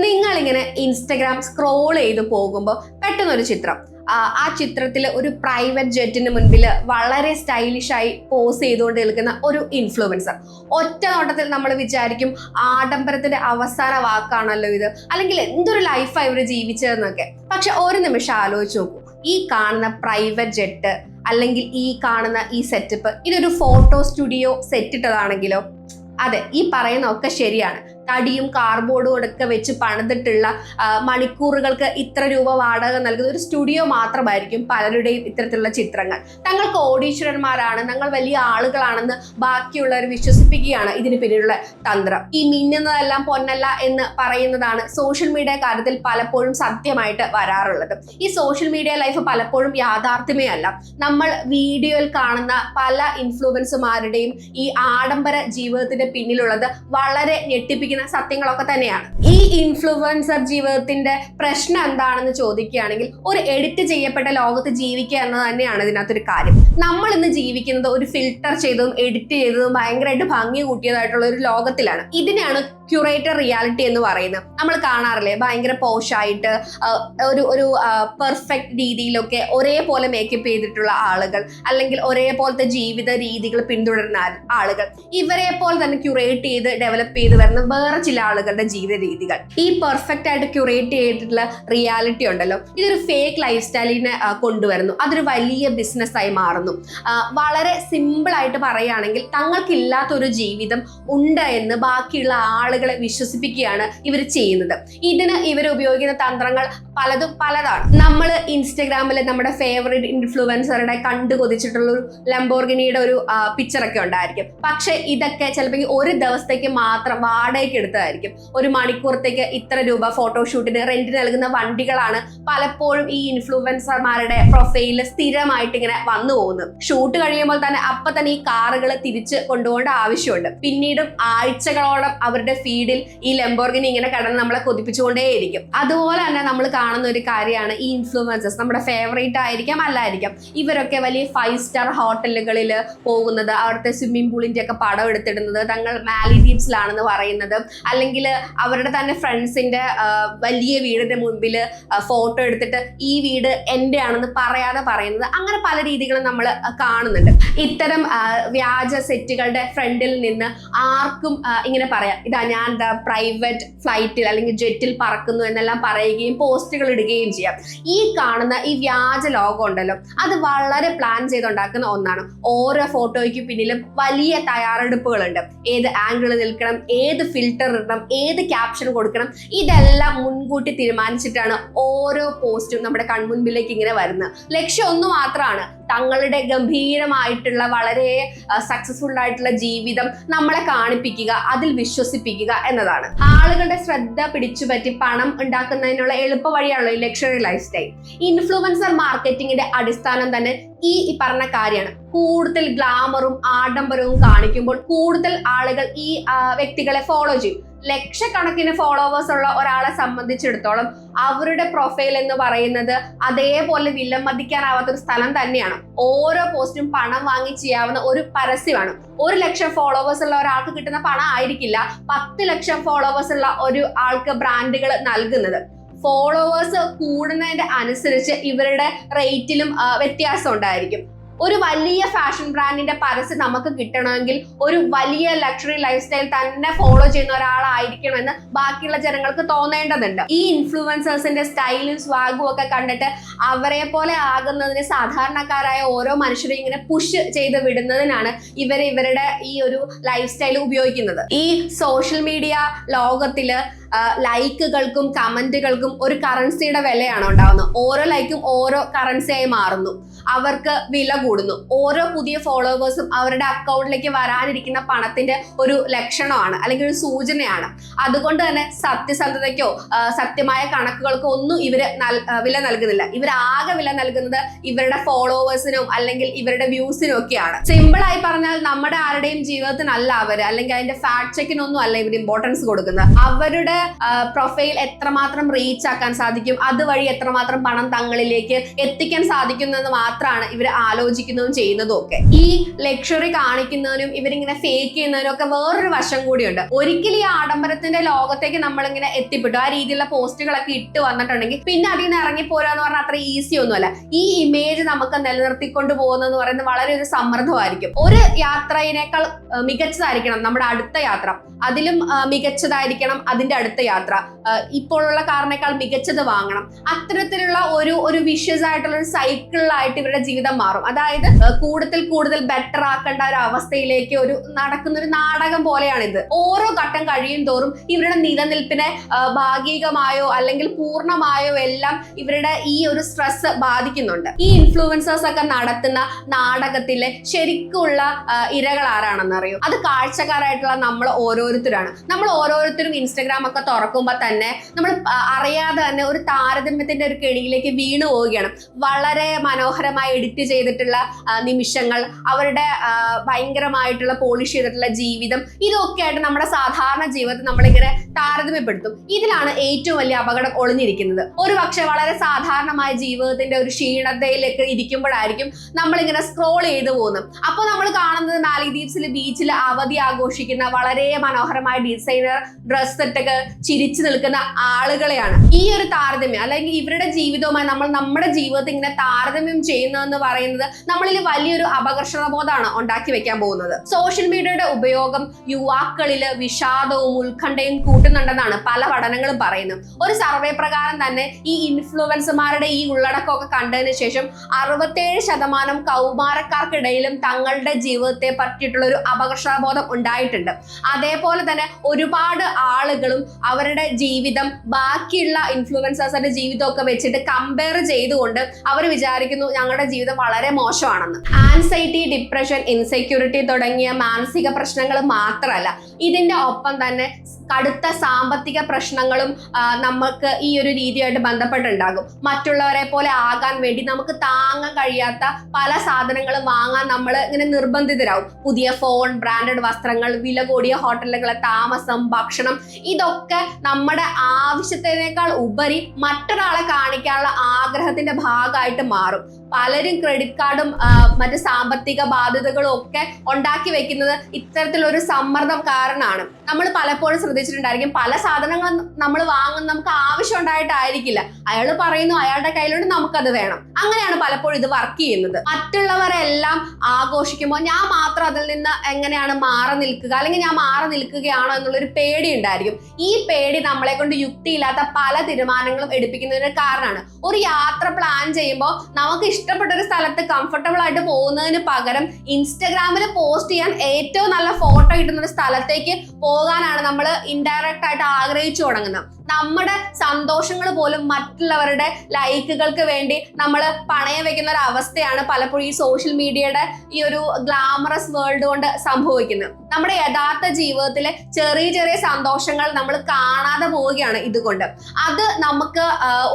നിങ്ങളിങ്ങനെ Instagram scroll ചെയ്ത് പോകുമ്പോൾ പെട്ടെന്നൊരു ചിത്രം, ആ ചിത്രത്തിൽ ഒരു പ്രൈവറ്റ് ജെറ്റിന് മുൻപിൽ വളരെ സ്റ്റൈലിഷായി പോസ് ചെയ്തുകൊണ്ട് നിൽക്കുന്ന ഒരു ഇൻഫ്ലുവൻസർ. ഒറ്റ നോട്ടത്തിൽ നമ്മൾ വിചാരിക്കും ആഡംബരത്തിന്റെ അവസാന വാക്കാണല്ലോ ഇത്, അല്ലെങ്കിൽ എന്തൊരു ലൈഫായി ഇവർ ജീവിച്ചതെന്നൊക്കെ. പക്ഷെ ഒരു നിമിഷം ആലോചിച്ച് നോക്കൂ, ഈ കാണുന്ന പ്രൈവറ്റ് ജെറ്റ് അല്ലെങ്കിൽ ഈ കാണുന്ന ഈ സെറ്റപ്പ് ഇതൊരു ഫോട്ടോ സ്റ്റുഡിയോ സെറ്റ് ഇട്ടതാണെങ്കിലോ? അതെ, ഈ പറയുന്ന ഒക്കെ ശരിയാണ്. തടിയും കാർഡ്ബോർഡും ഒക്കെ വെച്ച് പണിതിട്ടുള്ള മണിക്കൂറുകൾക്ക് ഇത്ര രൂപ വാടക നൽകുന്ന ഒരു സ്റ്റുഡിയോ മാത്രമായിരിക്കും പലരുടെയും ഇത്തരത്തിലുള്ള ചിത്രങ്ങൾ. തങ്ങൾ കോടീശ്വരന്മാരാണ്, തങ്ങൾ വലിയ ആളുകളാണെന്ന് ബാക്കിയുള്ളവർ വിശ്വസിപ്പിക്കുകയാണ് ഇതിന് പിന്നിലുള്ള തന്ത്രം. ഈ മിന്നുന്നതെല്ലാം പൊന്നല്ല എന്ന് പറയുന്നതാണ് സോഷ്യൽ മീഡിയ കാര്യത്തിൽ പലപ്പോഴും സത്യമായിട്ട് വരാറുള്ളത്. ഈ സോഷ്യൽ മീഡിയ ലൈഫ് പലപ്പോഴും യാഥാർത്ഥ്യമേ അല്ല. നമ്മൾ വീഡിയോയിൽ കാണുന്ന പല ഇൻഫ്ലുവൻസുമാരുടെയും ഈ ആഡംബര ജീവിതത്തിന്റെ പിന്നിലുള്ളത് വളരെ ഞെട്ടിപ്പിക്കുന്ന സത്യങ്ങളൊക്കെ തന്നെയാണ്. ഈ ഇൻഫ്ലുവൻസർ ജീവിതത്തിന്റെ പ്രശ്നം എന്താണെന്ന് ചോദിക്കുകയാണെങ്കിൽ, ഒരു എഡിറ്റ് ചെയ്യപ്പെട്ട ലോകത്ത് ജീവിക്കുക എന്നത് തന്നെയാണ് ഇതിനകത്തൊരു കാര്യം. നമ്മൾ ഇന്ന് ജീവിക്കുന്നത് ഒരു ഫിൽട്ടർ ചെയ്തതും എഡിറ്റ് ചെയ്തതും ഭയങ്കരമായിട്ട് ഭംഗി കൂട്ടിയതായിട്ടുള്ള ഒരു ലോകത്തിലാണ്. ഇതിനെയാണ് ക്യൂറേറ്റർ റിയാലിറ്റി എന്ന് പറയുന്നത്. നമ്മൾ കാണാറില്ലേ, ഭയങ്കര പോഷായിട്ട് ഒരു പെർഫെക്റ്റ് രീതിയിലൊക്കെ ഒരേപോലെ മേക്കപ്പ് ചെയ്തിട്ടുള്ള ആളുകൾ, അല്ലെങ്കിൽ ഒരേപോലത്തെ ജീവിത രീതികൾ പിന്തുടരുന്ന ആളുകൾ, ഇവരെ പോലെ തന്നെ ക്യൂറേറ്റ് ചെയ്ത് ഡെവലപ്പ് ചെയ്ത് വരുന്ന വേറെ ചില ആളുകളുടെ ജീവിത രീതികൾ. ഈ പെർഫെക്റ്റ് ആയിട്ട് ക്യൂറേറ്റ് ചെയ്തിട്ടുള്ള റിയാലിറ്റി ഉണ്ടല്ലോ, ഇതൊരു ഫേക്ക് ലൈഫ് സ്റ്റൈലിനെ കൊണ്ടുവരുന്നു. അതൊരു വലിയ ബിസിനസ്സായി മാറുന്നു. വളരെ സിമ്പിൾ ആയിട്ട് പറയുകയാണെങ്കിൽ, തങ്ങൾക്കില്ലാത്തൊരു ജീവിതം ഉണ്ട് എന്ന് ബാക്കിയുള്ള ആളുകളെ വിശ്വസിപ്പിക്കുകയാണ് ഇവർ ചെയ്യുന്നത്. ഇതിന് ഇവർ ഉപയോഗിക്കുന്ന തന്ത്രങ്ങൾ പലതും പലതാണ്. നമ്മൾ ഇൻസ്റ്റഗ്രാമിൽ നമ്മുടെ ഫേവറേറ്റ് ഇൻഫ്ലുവൻസറുടെ കണ്ടു കൊതിച്ചിട്ടുള്ള ഒരു ലംബോർഗിനിയുടെ ഒരു പിക്ചറൊക്കെ ഉണ്ടായിരിക്കും. പക്ഷെ ഇതൊക്കെ ചിലപ്പോൾ ഒരു ദിവസത്തേക്ക് മാത്രം വാടകയ്ക്ക് എടുത്തതായിരിക്കും. ഒരു മണിക്കൂറത്തേക്ക് ഇത്ര രൂപ ഫോട്ടോഷൂട്ടിന് റെന്റ് നൽകുന്ന വണ്ടികളാണ് പലപ്പോഴും ഈ ഇൻഫ്ലുവൻസർമാരുടെ പ്രൊഫൈലിൽ സ്ഥിരമായിട്ട് ഇങ്ങനെ വന്നു പോകുന്നത്. ഷൂട്ട് കഴിയുമ്പോൾ തന്നെ അപ്പൊ തന്നെ ഈ കാറുകൾ തിരിച്ച് കൊണ്ടുപോകേണ്ട ആവശ്യമുണ്ട്. പിന്നീടും ആഴ്ചകളോളം അവരുടെ ഫീഡിൽ ഈ ലംബോർഗിനി ഇങ്ങനെ കിടന്ന് നമ്മളെ കൊതിപ്പിച്ചുകൊണ്ടേയിരിക്കും. അതുപോലെ തന്നെ നമ്മൾ കാണുന്ന ഒരു കാര്യമാണ് ഈ ഇൻഫ്ലുവൻസേഴ്സ്. നമ്മുടെ ഫേവറേറ്റ് ആയിരിക്കാം, അല്ലായിരിക്കാം, ഇവരൊക്കെ വലിയ 5 സ്റ്റാർ ഹോട്ടലുകളിൽ പോകുന്നത്, അവിടുത്തെ സ്വിമ്മിംഗ് പൂളിന്റെ ഒക്കെ പടം എടുത്തിടുന്നത്, തങ്ങൾ മാലിദ്വീപ്സിലാണെന്ന് പറയുന്നത്, അല്ലെങ്കിൽ അവരുടെ തന്നെ ഫ്രണ്ട്സിന്റെ വലിയ വീടിന്റെ മുൻപിൽ ഫോട്ടോ എടുത്തിട്ട് ഈ വീട് എൻ്റെ ആണെന്ന് പറയാതെ പറയുന്നത്, അങ്ങനെ പല രീതികളും നമ്മൾ കാണുന്നുണ്ട്. ഇത്തരം വ്യാജ സെറ്റുകളുടെ ഫ്രണ്ടിൽ നിന്ന് ആർക്കും ഇങ്ങനെ പറയാം, ഇതാ ഞാൻ പ്രൈവറ്റ് ഫ്ലൈറ്റിൽ അല്ലെങ്കിൽ ജെറ്റിൽ പറക്കുന്നു എന്നെല്ലാം പറയുകയും പോസ്റ്റുകൾ ഇടുകയും ചെയ്യാം. ഈ കാണുന്ന ഈ വ്യാജ ലോകം ഉണ്ടല്ലോ, അത് വളരെ പ്ലാൻ ചെയ്തുണ്ടാക്കുന്ന ഒന്നാണ്. ഓരോ ഫോട്ടോയ്ക്ക് പിന്നിലും വലിയ തയ്യാറെടുപ്പുകളുണ്ട്. ഏത് ആംഗിൾ നിൽക്കണം, ഏത് ഫിൽറ്റർ ഇടണം, ഏത് ക്യാപ്ഷൻ കൊടുക്കണം, ഇതെല്ലാം മുൻകൂട്ടി തീരുമാനിച്ചിട്ടാണ് ഓരോ പോസ്റ്റും നമ്മുടെ കൺമുൻപിലേക്ക് ഇങ്ങനെ വരുന്നത്. ലക്ഷ്യം ഒന്ന് മാത്രമാണ്, തങ്ങളുടെ ഗംഭീരമായിട്ടുള്ള വളരെ സക്സസ്ഫുൾ ആയിട്ടുള്ള ജീവിതം നമ്മളെ കാണിപ്പിക്കുക, അതിൽ വിശ്വസിപ്പിക്കുക എന്നതാണ്. ആളുകളുടെ ശ്രദ്ധ പിടിച്ചുപറ്റി പണം ഉണ്ടാക്കുന്നതിനുള്ള എളുപ്പ വഴിയാണല്ലോ ഈ ലക്ഷറി ലൈഫ് സ്റ്റൈൽ. ഇൻഫ്ലുവൻസർ മാർക്കറ്റിംഗിന്റെ അടിസ്ഥാനം തന്നെ ഈ പറഞ്ഞ കാര്യമാണ്. കൂടുതൽ ഗ്ലാമറും ആഡംബരവും കാണിക്കുമ്പോൾ കൂടുതൽ ആളുകൾ ഈ വ്യക്തികളെ ഫോളോ ചെയ്യും. ലക്ഷക്കണക്കിന് ഫോളോവേഴ്സ് ഉള്ള ഒരാളെ സംബന്ധിച്ചിടത്തോളം അവരുടെ പ്രൊഫൈൽ എന്ന് പറയുന്നത് അതേപോലെ വിലമതിക്കാനാവാത്തൊരു സ്ഥലം തന്നെയാണ്. ഓരോ പോസ്റ്റും പണം വാങ്ങി ചെയ്യാവുന്ന ഒരു പരസ്യമാണ്. 1 ലക്ഷം ഫോളോവേഴ്സ് ഉള്ള ഒരാൾക്ക് കിട്ടുന്ന പണം ആയിരിക്കില്ല 10 ലക്ഷം ഫോളോവേഴ്സ് ഉള്ള ഒരു ആൾക്ക് ബ്രാൻഡുകൾ നൽകുന്നത്. ഫോളോവേഴ്സ് കൂടുന്നതിന്റെ അനുസരിച്ച് ഇവരുടെ റേറ്റിലും വ്യത്യാസം ഉണ്ടായിരിക്കും. ഒരു വലിയ ഫാഷൻ ബ്രാൻഡിന്റെ പരസ്യം നമുക്ക് കിട്ടണമെങ്കിൽ ഒരു വലിയ ലക്ഷറി ലൈഫ് സ്റ്റൈൽ തന്നെ ഫോളോ ചെയ്യുന്ന ഒരാളായിരിക്കണമെന്ന് ബാക്കിയുള്ള ജനങ്ങൾക്ക് തോന്നേണ്ടതുണ്ട്. ഈ ഇൻഫ്ലുവൻസേഴ്സിന്റെ സ്റ്റൈലും സ്വാഗും ഒക്കെ കണ്ടിട്ട് അവരെ പോലെ ആകുന്നതിന് സാധാരണക്കാരായ ഓരോ മനുഷ്യരും ഇങ്ങനെ പുഷ് ചെയ്ത് വിടുന്നതിനാണ് ഇവരുടെ ഈ ഒരു ലൈഫ് സ്റ്റൈൽ ഉപയോഗിക്കുന്നത്. ഈ സോഷ്യൽ മീഡിയ ലോകത്തില് ലൈക്കുകൾക്കും കമന്റുകൾക്കും ഒരു കറൻസിയുടെ വിലയാണ് ഉണ്ടാവുന്നത്. ഓരോ ലൈക്കും ഓരോ കറൻസിയായി മാറുന്നു. അവർക്ക് വില കൂടുന്നു. ഓരോ പുതിയ ഫോളോവേഴ്സും അവരുടെ അക്കൗണ്ടിലേക്ക് വരാനിരിക്കുന്ന പണത്തിന്റെ ഒരു ലക്ഷണമാണ്, അല്ലെങ്കിൽ ഒരു സൂചനയാണ്. അതുകൊണ്ട് തന്നെ സത്യസന്ധതയ്ക്കോ സത്യമായ കണക്കുകൾക്കോ ഒന്നും ഇവര് വില നൽകുന്നില്ല. ഇവരാകെ വില നൽകുന്നത് ഇവരുടെ ഫോളോവേഴ്സിനും അല്ലെങ്കിൽ ഇവരുടെ വ്യൂസിനും ഒക്കെയാണ്. സിമ്പിൾ ആയി പറഞ്ഞാൽ നമ്മുടെ ആരുടെയും ജീവിതത്തിനല്ല അവര്, അല്ലെങ്കിൽ അതിന്റെ ഫാക്ട് ചെക്കിനൊന്നും അല്ല ഇവർ ഇമ്പോർട്ടൻസ് കൊടുക്കുന്നത്. അവരുടെ അവരുടെ പ്രൊഫൈൽ എത്രമാത്രം റീച്ച് ആക്കാൻ സാധിക്കും, അതുവഴി എത്രമാത്രം പണം തങ്ങളിലേക്ക് എത്തിക്കാൻ സാധിക്കുന്നെന്ന് മാത്രമാണ് ഇവർ ആലോചിക്കുന്നതും ചെയ്യുന്നതും ഒക്കെ. ഈ ലക്ഷറി കാണിക്കുന്നതിനും ഇവരിങ്ങനെ ഫേക്ക് ചെയ്യുന്നതിനും ഒക്കെ വേറൊരു വശം കൂടിയുണ്ട്. ഒരിക്കലും ഈ ആഡംബരത്തിന്റെ ലോകത്തേക്ക് നമ്മളിങ്ങനെ എത്തിപ്പെട്ടു, ആ രീതിയിലുള്ള പോസ്റ്റുകളൊക്കെ ഇട്ട് വന്നിട്ടുണ്ടെങ്കിൽ പിന്നെ അതിൽ നിന്ന് ഇറങ്ങിപ്പോരാന്ന് പറഞ്ഞാൽ അത്ര ഈസി ഒന്നുമല്ല. ഈ ഇമേജ് നമുക്ക് നിലനിർത്തിക്കൊണ്ട് പോകുന്നതെന്ന് പറയുന്നത് വളരെ ഒരു സമ്മർദ്ദമായിരിക്കും. ഒരു യാത്രയിനേക്കാൾ മികച്ചതായിരിക്കണം നമ്മുടെ അടുത്ത യാത്ര, അതിലും മികച്ചതായിരിക്കണം അതിന്റെ അടുത്ത യാത്ര, ഇപ്പോഴുള്ള കാറിനേക്കാൾ മികച്ചത് വാങ്ങണം. അത്തരത്തിലുള്ള ഒരു വിഷ്യസ് ആയിട്ടുള്ള ഒരു സൈക്കിളിലായിട്ട് ഇവരുടെ ജീവിതം മാറും. അതായത് കൂടുതൽ ബെറ്റർ ആക്കേണ്ട ഒരു അവസ്ഥയിലേക്ക് നടക്കുന്ന ഒരു നാടകം പോലെയാണ് ഇത്. ഓരോ ഘട്ടം കഴിയും തോറും ഇവരുടെ നിലനിൽപ്പിനെ ഭാഗികമായോ അല്ലെങ്കിൽ പൂർണ്ണമായോ എല്ലാം ഇവരുടെ ഈ ഒരു സ്ട്രെസ് ബാധിക്കുന്നുണ്ട്. ഈ ഇൻഫ്ലുവൻസേഴ്സ് ഒക്കെ നടത്തുന്ന നാടകത്തിലെ ശരിക്കുള്ള ഇരകൾ ആരാണെന്ന് അറിയോ? അത് കാഴ്ചക്കാരായിട്ടുള്ള നമ്മൾ ഓരോരുത്തരാണ്. നമ്മൾ ഓരോരുത്തരും ഇൻസ്റ്റഗ്രാം ഒക്കെ തുറക്കുമ്പോൾ തന്നെ നമ്മൾ അറിയാതെ തന്നെ ഒരു താരതമ്യത്തിന്റെ ഒരു കെണിയിലേക്ക് വീണു പോവുകയാണ്. വളരെ മനോഹരമായി എഡിറ്റ് ചെയ്തിട്ടുള്ള നിമിഷങ്ങൾ, അവരുടെ ഭയങ്കരമായിട്ടുള്ള പോളിഷ് ചെയ്തിട്ടുള്ള ജീവിതം, ഇതൊക്കെ ആയിട്ട് നമ്മുടെ സാധാരണ ജീവിതത്തിൽ നമ്മളിങ്ങനെ താരതമ്യപ്പെടുത്തും. ഇതിലാണ് ഏറ്റവും വലിയ അപകടം ഒളിഞ്ഞിരിക്കുന്നത്. ഒരു പക്ഷെ വളരെ സാധാരണമായ ജീവിതത്തിന്റെ ഒരു ക്ഷീണതയിലേക്ക് ഇരിക്കുമ്പോഴായിരിക്കും നമ്മളിങ്ങനെ സ്ക്രോൾ ചെയ്തു പോകുന്നത്. അപ്പോൾ നമ്മൾ കാണുന്നത് മാലിദ്വീപ്സിൽ ബീച്ചിൽ അവധി ആഘോഷിക്കുന്ന വളരെ മനോഹരമായ ഡിസൈനർ ഡ്രസ് ഇട്ടൊക്കെ ചിരിച്ചു നിൽക്കുന്ന ആളുകളെയാണ്. ഈ ഒരു താരതമ്യം അല്ലെങ്കിൽ ഇവരുടെ ജീവിതവുമായി നമ്മൾ നമ്മുടെ ജീവിതത്തിൽ ഇങ്ങനെ താരതമ്യം ചെയ്യുന്നതെന്ന് പറയുന്നത് നമ്മളിൽ വലിയൊരു അപകർഷണബോധമാണ് ഉണ്ടാക്കി വെക്കാൻ പോകുന്നത്. സോഷ്യൽ മീഡിയയുടെ ഉപയോഗം യുവാക്കളിൽ വിഷാദവും ഉത്കണ്ഠയും കൂട്ടുന്നുണ്ടെന്നാണ് പല പഠനങ്ങളും പറയുന്നത്. ഒരു സർവേ പ്രകാരം തന്നെ ഈ ഇൻഫ്ലുവൻസർമാരുടെ ഈ ഉള്ളടക്കമൊക്കെ കണ്ടതിന് ശേഷം 67% കൗമാരക്കാർക്കിടയിലും തങ്ങളുടെ ജീവിതത്തെ പറ്റിയിട്ടുള്ള ഒരു അപകർഷണബോധം ഉണ്ടായിട്ടുണ്ട്. അതേപോലെ തന്നെ ഒരുപാട് ആളുകളും അവരുടെ ജീവിതം ബാക്കിയുള്ള ഇൻഫ്ലുവൻസേഴ്സിന്റെ ജീവിതമൊക്കെ വെച്ചിട്ട് കമ്പയർ ചെയ്തുകൊണ്ട് അവർ വിചാരിക്കുന്നു ഞങ്ങളുടെ ജീവിതം വളരെ മോശമാണെന്ന്. ആൻസൈറ്റി, ഡിപ്രഷൻ, ഇൻസെക്യൂരിറ്റി തുടങ്ങിയ മാനസിക പ്രശ്നങ്ങൾ മാത്രമല്ല, ഇതിന്റെ ഒപ്പം തന്നെ കടുത്ത സാമ്പത്തിക പ്രശ്നങ്ങളും നമുക്ക് ഈ ഒരു രീതിയായിട്ട് ബന്ധപ്പെട്ടുണ്ടാകും. മറ്റുള്ളവരെ പോലെ ആകാൻ വേണ്ടി നമുക്ക് താങ്ങാൻ കഴിയാത്ത പല സാധനങ്ങളും വാങ്ങാൻ നമ്മൾ ഇങ്ങനെ നിർബന്ധിതരാകും. പുതിയ ഫോൺ, ബ്രാൻഡഡ് വസ്ത്രങ്ങൾ, വില കൂടിയ ഹോട്ടലുകളെ താമസം, ഭക്ഷണം, ഇതൊക്കെ നമ്മുടെ ആവശ്യത്തിനേക്കാൾ ഉപരി മറ്റൊരാളെ കാണിക്കാനുള്ള ആഗ്രഹത്തിന്റെ ഭാഗമായിട്ട് മാറും. പലരും ക്രെഡിറ്റ് കാർഡും മറ്റ് സാമ്പത്തിക ബാധ്യതകളും ഒക്കെ ഉണ്ടാക്കി വെക്കുന്നത് ഇത്തരത്തിലൊരു സമ്മർദ്ദം കാരണമാണ്. നമ്മൾ പലപ്പോഴും ശ്രദ്ധിച്ചിട്ടുണ്ടായിരിക്കും, പല സാധനങ്ങളും നമ്മൾ വാങ്ങുന്ന നമുക്ക് ആവശ്യം ഉണ്ടായിട്ടായിരിക്കില്ല, അയാൾ പറയുന്നു അയാളുടെ കയ്യിലുണ്ട് നമുക്കത് വേണം. അങ്ങനെയാണ് പലപ്പോഴും ഇത് വർക്ക് ചെയ്യുന്നത്. മറ്റുള്ളവരെല്ലാം ആഘോഷിക്കുമ്പോൾ ഞാൻ മാത്രം അതിൽ നിന്ന് എങ്ങനെയാണ് മാറി നിൽക്കുക, അല്ലെങ്കിൽ ഞാൻ മാറി നിൽക്കുകയാണോ എന്നുള്ളൊരു പേടി ഉണ്ടായിരിക്കും. ഈ പേടി നമ്മളെ കൊണ്ട് യുക്തിയില്ലാത്ത പല തീരുമാനങ്ങളും എടുപ്പിക്കുന്നതിന് കാരണമാണ്. ഒരു യാത്ര പ്ലാൻ ചെയ്യുമ്പോൾ നമുക്ക് ഇഷ്ടപ്പെട്ട ഒരു സ്ഥലത്ത് കംഫർട്ടബിൾ ആയിട്ട് പോകുന്നതിന് പകരം ഇൻസ്റ്റഗ്രാമിൽ പോസ്റ്റ് ചെയ്യാൻ ഏറ്റവും നല്ല ഫോട്ടോ കിട്ടുന്ന ഒരു സ്ഥലത്തേക്ക് പോകാനാണ് നമ്മൾ ഇൻഡയറക്റ്റ് ആയിട്ട് ആഗ്രഹിച്ചു തുടങ്ങുന്നത്. നമ്മുടെ സന്തോഷങ്ങൾ പോലും മറ്റുള്ളവരുടെ ലൈക്കുകൾക്ക് വേണ്ടി നമ്മൾ പണയം വെക്കുന്ന ഒരു അവസ്ഥയാണ് പലപ്പോഴും ഈ സോഷ്യൽ മീഡിയയുടെ ഈ ഒരു ഗ്ലാമറസ് വേൾഡ് കൊണ്ട് സംഭവിക്കുന്നത്. നമ്മുടെ യഥാർത്ഥ ജീവിതത്തിലെ ചെറിയ ചെറിയ സന്തോഷങ്ങൾ നമ്മൾ കാണാതെ പോവുകയാണ് ഇതുകൊണ്ട്. അത് നമുക്ക്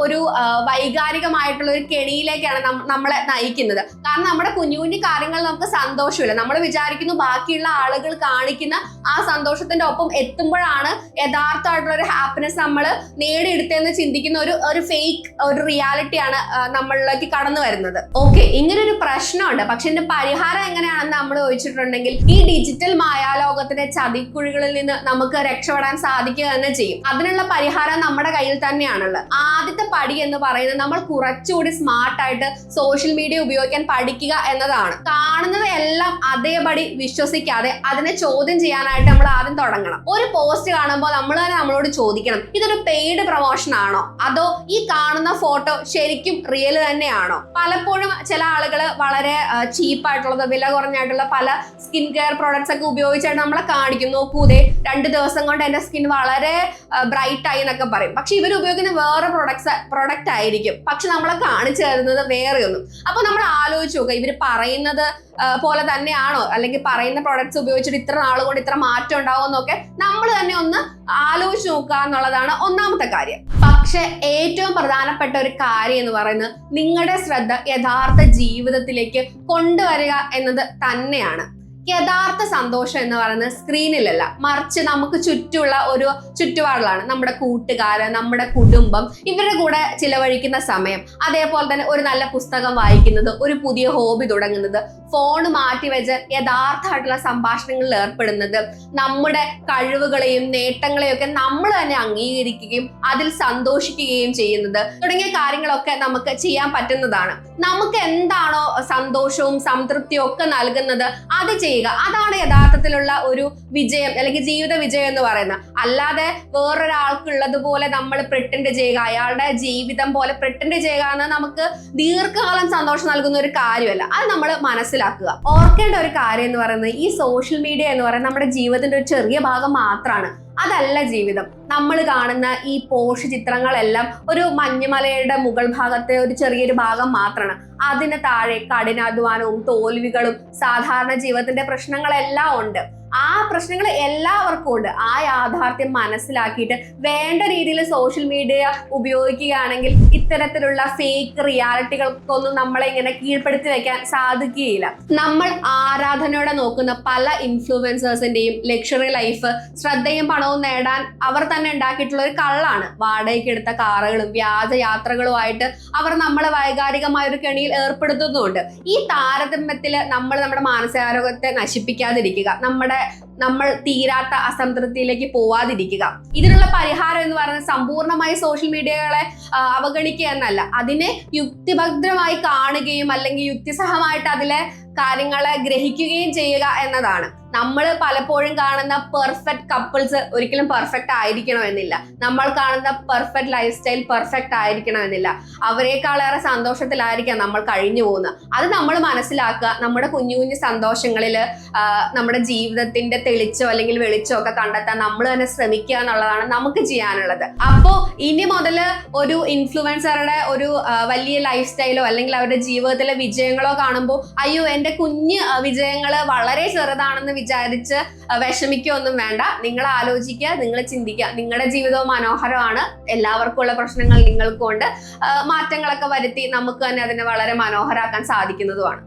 ഒരു വൈകാരികമായിട്ടുള്ള ഒരു കെണിയിലേക്കാണ് നമ്മളെ നയിക്കുന്നത്. കാരണം നമ്മുടെ കുഞ്ഞു കുഞ്ഞു കാര്യങ്ങൾ നമുക്ക് സന്തോഷമില്ല. നമ്മൾ വിചാരിക്കുന്നു ബാക്കിയുള്ള ആളുകൾ കാണിക്കുന്ന ആ സന്തോഷത്തിന്റെ ഒപ്പം എത്തുമ്പോഴാണ് യഥാർത്ഥമായിട്ടുള്ള ഒരു ഹാപ്പിനെസ് നമ്മൾ നേടിയെടുത്തെന്ന് ചിന്തിക്കുന്ന ഒരു ഫേക്ക് ഒരു റിയാലിറ്റിയാണ് നമ്മളിലേക്ക് കടന്നു വരുന്നത്. ഓക്കെ, ഇങ്ങനെ ഒരു പ്രശ്നമുണ്ട്. പക്ഷെ ഇതിന്റെ പരിഹാരം എങ്ങനെയാണെന്ന് നമ്മൾ ചോദിച്ചിട്ടുണ്ടെങ്കിൽ ഈ ഡിജിറ്റൽ മായാലോകത്തിന്റെ ചതിക്കുഴികളിൽ നിന്ന് നമുക്ക് രക്ഷപ്പെടാൻ സാധിക്കുക തന്നെ ചെയ്യും. അതിനുള്ള പരിഹാരം നമ്മുടെ കയ്യിൽ തന്നെയാണുള്ളത്. ആദ്യത്തെ പടി എന്ന് പറയുന്നത് നമ്മൾ കുറച്ചുകൂടി സ്മാർട്ടായിട്ട് സോഷ്യൽ മീഡിയ ഉപയോഗിക്കാൻ പഠിക്കുക എന്നതാണ്. കാണുന്നത് എല്ലാം അതേപടി വിശ്വസിക്കാതെ അതിനെ ചോദ്യം ചെയ്യാനായിട്ട് നമ്മൾ ആദ്യം തുടങ്ങണം. ഒരു പോസ്റ്റ് കാണുമ്പോൾ നമ്മൾ തന്നെ നമ്മളോട് ചോദിക്കണം, ഇതൊരു പെയ്ഡ് പ്രൊമോഷൻ ആണോ, അതോ ഈ കാണുന്ന ഫോട്ടോ ശരിക്കും റിയൽ തന്നെയാണോ? പലപ്പോഴും ചില ആളുകൾ വളരെ ചീപ്പായിട്ടുള്ളത്, വില കുറഞ്ഞായിട്ടുള്ള പല സ്കിൻ കെയർ പ്രോഡക്ട്സ് ഒക്കെ ഉപയോഗിച്ചായിട്ട് നമ്മളെ കാണിക്കും. നോക്കൂതേ 2 ദിവസം കൊണ്ട് എന്റെ സ്കിൻ വളരെ ബ്രൈറ്റ് ആയി എന്നൊക്കെ പറയും. പക്ഷെ ഇവർ ഉപയോഗിക്കുന്ന വേറെ പ്രൊഡക്റ്റ് ആയിരിക്കും, പക്ഷെ നമ്മളെ കാണിച്ചു തരുന്നത് വേറെ ഒന്നും. അപ്പൊ നമ്മൾ ആലോചിച്ച് നോക്കുക, ഇവർ പറയുന്നത് പോലെ തന്നെയാണോ, അല്ലെങ്കിൽ പറയുന്ന പ്രൊഡക്ട്സ് ഉപയോഗിച്ചിട്ട് ഇത്ര നാൾ കൊണ്ട് ഇത്ര മാറ്റം ഉണ്ടാവും എന്നൊക്കെ നമ്മൾ തന്നെ ഒന്ന് ആലോചിച്ച് നോക്കുക എന്നുള്ളതാണ് ഒന്നാമത്തെ കാര്യം. പക്ഷെ ഏറ്റവും പ്രധാനപ്പെട്ട ഒരു കാര്യം എന്ന് പറയുന്നത് നിങ്ങളുടെ ശ്രദ്ധ യഥാർത്ഥ ജീവിതത്തിലേക്ക് കൊണ്ടുവരിക എന്നത് തന്നെയാണ്. യഥാർത്ഥ സന്തോഷം എന്ന് പറയുന്നത് സ്ക്രീനിലല്ല, മറിച്ച് നമുക്ക് ചുറ്റുമുള്ള ഒരു ചുറ്റുപാടിലാണ്. നമ്മുടെ കൂട്ടുകാര്, നമ്മുടെ കുടുംബം, ഇവരുടെ കൂടെ ചിലവഴിക്കുന്ന സമയം, അതേപോലെ തന്നെ ഒരു നല്ല പുസ്തകം വായിക്കുന്നത്, ഒരു പുതിയ ഹോബി തുടങ്ങുന്നത്, ഫോൺ മാറ്റി വെച്ച് യഥാർത്ഥമായിട്ടുള്ള സംഭാഷണങ്ങളിൽ ഏർപ്പെടുന്നത്, നമ്മുടെ കഴിവുകളെയും നേട്ടങ്ങളെയും ഒക്കെ നമ്മൾ തന്നെ അംഗീകരിക്കുകയും അതിൽ സന്തോഷിക്കുകയും ചെയ്യുന്നത് തുടങ്ങിയ കാര്യങ്ങളൊക്കെ നമുക്ക് ചെയ്യാൻ പറ്റുന്നതാണ്. നമുക്ക് എന്താണോ സന്തോഷവും സംതൃപ്തിയും ഒക്കെ നൽകുന്നത് അത് ചെയ്യുക. അതാണ് യഥാർത്ഥത്തിലുള്ള ഒരു വിജയം അല്ലെങ്കിൽ ജീവിത വിജയം എന്ന് പറയുന്നത്. അല്ലാതെ വേറൊരാൾക്കുള്ളതുപോലെ നമ്മൾ പ്രിട്ടൻഡ് ചെയ്യുക, അയാളുടെ ജീവിതം പോലെ പ്രിട്ടൻഡ് ചെയ്യുക എന്ന് നമുക്ക് ദീർഘകാലം സന്തോഷം നൽകുന്ന ഒരു കാര്യമല്ല. അത് നമ്മൾ മനസ്സിലാക്കുക. ഓർക്കേണ്ട ഒരു കാര്യം എന്ന് പറയുന്നത് ഈ സോഷ്യൽ മീഡിയ എന്ന് പറയുന്നത് നമ്മുടെ ജീവിതത്തിന്റെ ഒരു ചെറിയ ഭാഗം മാത്രമാണ്. അതല്ല ജീവിതം. നമ്മൾ കാണുന്ന ഈ പോഷ് ചിത്രങ്ങളെല്ലാം ഒരു മഞ്ഞുമലയുടെ മുകൾ ഭാഗത്തെ ഒരു ചെറിയൊരു ഭാഗം മാത്രമാണ്. അതിന് താഴെ കഠിനാധ്വാനവും തോൽവികളും സാധാരണ ജീവിതത്തിന്റെ പ്രശ്നങ്ങളെല്ലാം ഉണ്ട്. ആ പ്രശ്നങ്ങൾ എല്ലാവർക്കും ഉണ്ട്. ആ യാഥാർത്ഥ്യം മനസ്സിലാക്കിയിട്ട് വേണ്ട രീതിയിൽ സോഷ്യൽ മീഡിയ ഉപയോഗിക്കുകയാണെങ്കിൽ ഇത്തരത്തിലുള്ള ഫേക്ക് റിയാലിറ്റികൾക്കൊന്നും നമ്മളെ ഇങ്ങനെ കീഴ്പ്പെടുത്തി വെക്കാൻ സാധിക്കുകയില്ല. നമ്മൾ ആരാധനയോടെ നോക്കുന്ന പല ഇൻഫ്ലുവൻസേഴ്സിന്റെയും ലക്ഷറി ലൈഫ് ശ്രദ്ധയും പണവും നേടാൻ അവർ തന്നെ ഉണ്ടാക്കിയിട്ടുള്ള ഒരു കള്ളാണ്. വാടകയ്ക്ക് എടുത്ത കാറുകളും വ്യാജ യാത്രകളുമായിട്ട് അവർ നമ്മളെ വൈകാരികമായ ഒരു കെണിയിൽ ഏർപ്പെടുത്തുന്നുണ്ട്. ഈ താരതമ്യത്തിൽ നമ്മൾ നമ്മുടെ മാനസികാരോഗ്യത്തെ നശിപ്പിക്കാതിരിക്കുക, നമ്മൾ തീരാത്ത അസംതൃപ്തിയിലേക്ക് പോവാതിരിക്കുക. ഇതിനുള്ള പരിഹാരം എന്ന് പറയുന്നത് സമ്പൂർണ്ണമായി സോഷ്യൽ മീഡിയകളെ അവഗണിക്കുക എന്നല്ല, അതിനെ യുക്തിഭദ്രമായി കാണുകയും അല്ലെങ്കിൽ യുക്തിസഹമായിട്ട് അതിലെ കാര്യങ്ങളെ ഗ്രഹിക്കുകയും ചെയ്യുക എന്നതാണ്. നമ്മൾ പലപ്പോഴും കാണുന്ന പെർഫെക്റ്റ് കപ്പിൾസ് ഒരിക്കലും പെർഫെക്റ്റ് ആയിരിക്കണമെന്നില്ല. നമ്മൾ കാണുന്ന പെർഫെക്റ്റ് ലൈഫ് സ്റ്റൈൽ പെർഫെക്റ്റ് ആയിരിക്കണമെന്നില്ല. അവരെക്കാളേറെ സന്തോഷത്തിലായിരിക്കാം നമ്മൾ കഴിഞ്ഞു പോകുന്നത്. അത് നമ്മൾ മനസ്സിലാക്കുക. നമ്മുടെ കുഞ്ഞു കുഞ്ഞു സന്തോഷങ്ങളിൽ നമ്മുടെ ജീവിതത്തിന്റെ തെളിച്ചോ അല്ലെങ്കിൽ വെളിച്ചോ ഒക്കെ കണ്ടെത്താൻ നമ്മൾ തന്നെ ശ്രമിക്കുക എന്നുള്ളതാണ് നമുക്ക് ചെയ്യാനുള്ളത്. അപ്പോൾ ഇനി മുതൽ ഒരു ഇൻഫ്ലുവൻസറുടെ ഒരു വലിയ ലൈഫ് സ്റ്റൈലോ അല്ലെങ്കിൽ അവരുടെ ജീവിതത്തിലെ വിജയങ്ങളോ കാണുമ്പോൾ അയ്യോ എന്റെ കുഞ്ഞ് വിജയങ്ങൾ വളരെ ചെറുതാണെന്ന് വിചാരിച്ച് വിഷമിക്കുകയൊന്നും വേണ്ട. നിങ്ങൾ ആലോചിക്കുക, നിങ്ങൾ ചിന്തിക്കുക. നിങ്ങളുടെ ജീവിതവും മനോഹരമാണ്. എല്ലാവർക്കും ഉള്ള പ്രശ്നങ്ങൾ നിങ്ങൾക്കും ഉണ്ട്. മാറ്റങ്ങളൊക്കെ വരുത്തി നമുക്ക് തന്നെ അതിനെ വളരെ മനോഹരമാക്കാൻ സാധിക്കുന്നതുമാണ്.